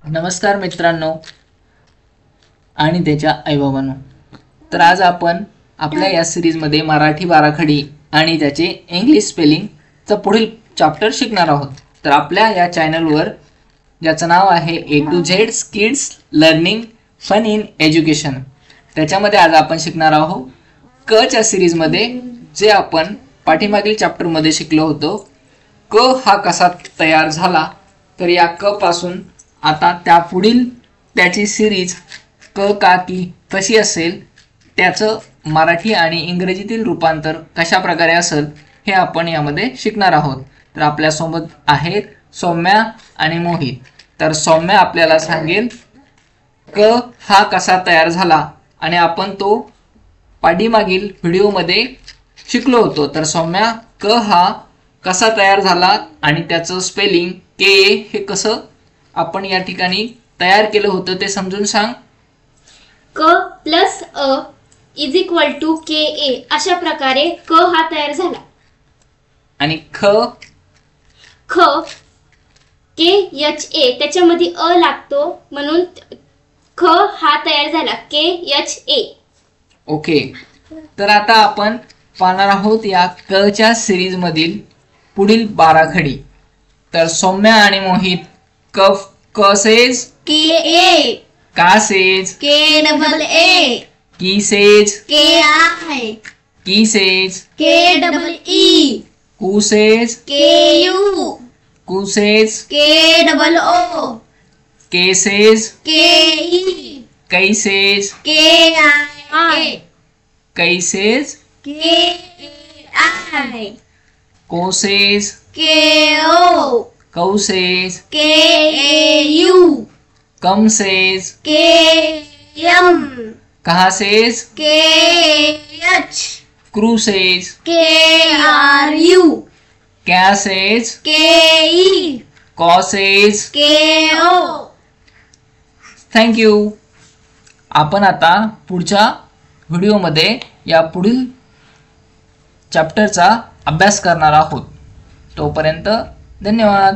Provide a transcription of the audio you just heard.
नमस्कार मित्रांनो आणि त्याच्या आईबाबांनो. तर आज आपण आपल्या या सिरीजमध्ये मराठी बाराखडी आणि त्याचे इंग्लिश स्पेलिंगचा पुढील चॅप्टर शिकणार आहोत. तर आपल्या या चॅनलवर ज्याचं नाव आहे A to Z kids learning fun in education, त्याच्यामध्ये आज आपण शिकणार आहोत क च्या सिरीजमध्ये जे आपण पाठीमागील चॅप्टरमध्ये शिकलो होतो. क हा कसा तयार झाला, तर या क पासून आता त्या पुढील त्याची सिरीज क का की कशी असेल, त्याचं मराठी आणि इंग्रजीतील रूपांतर कशा प्रकारे असेल हे आपण यामध्ये शिकणार आहोत. तर आपल्यासोबत आहेत सौम्या आणि मोहित. तर सौम्या आपल्याला सांगेल क हा कसा तयार झाला आणि आपण तो पाठीमागील व्हिडिओमध्ये शिकलो होतो. तर सौम्या क हा कसा तयार झाला आणि त्याचं स्पेलिंग के हे कसं आपण या ठिकाणी तयार केलं होतं ते समजून सांग. क प्लस अ is equal to K A, अशा प्रकारे क हा तयार झाला. आणि ख के एच ए, त्याच्यामध्ये अ लागतो म्हणून ख हा तयार झाला के एच ए. ओके. तर आता आपण पाहणार आहोत या क च्या सिरीज मधील पुढील बाराखडी. तर सौम्या आणि मोहित क सेज के ए, का सेज के डबल ए, की सेज के आई, की सेज के डबल ई, कू सेज के यू, कू सेज के डबल ओ, के सेज के ई, कै सेज के आई, कै सेज के आई, को सेज के ओ, कौ सेज के ए यू, कम सेज के एम, कहा सेज के एच, क्रू सेज के आर यू, क्या सेज के ई, कॉ सेज. K O. थँक्यू. आपण आता पुढच्या व्हिडिओमध्ये या पुढील चॅप्टरचा अभ्यास करणार आहोत. तोपर्यंत धन्यवाद.